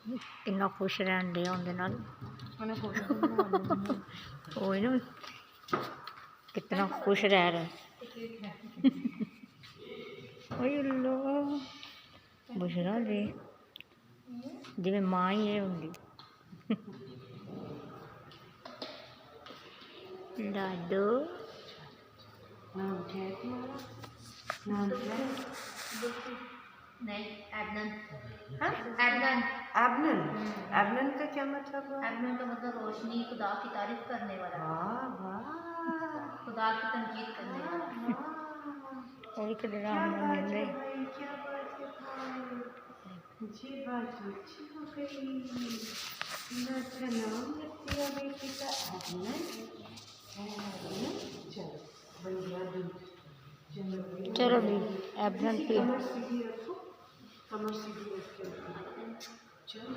कितना खुश रहन दिया उनके नाल ओही ना कितना खुश रह रहा बुशरा जी जिवें मां ही है होंगी दादू नहीं एबनन। हाँ एबनन एबनन एबनन का क्या मतलब है? एबनन का मतलब रोशनी, खुदा की तारीफ करने वाला, खुदा की तनकीद करने वाला। और एक ड्राम मिल रही क्या बात है भाई, जी बात अच्छी हो गई। मैं अच्छा नाम रख दिया बेटी का एबनन। चलो बढ़िया दूध। चलो भी एबनन पे कमर सीधी रखो, कमर सीधी रख के चलो।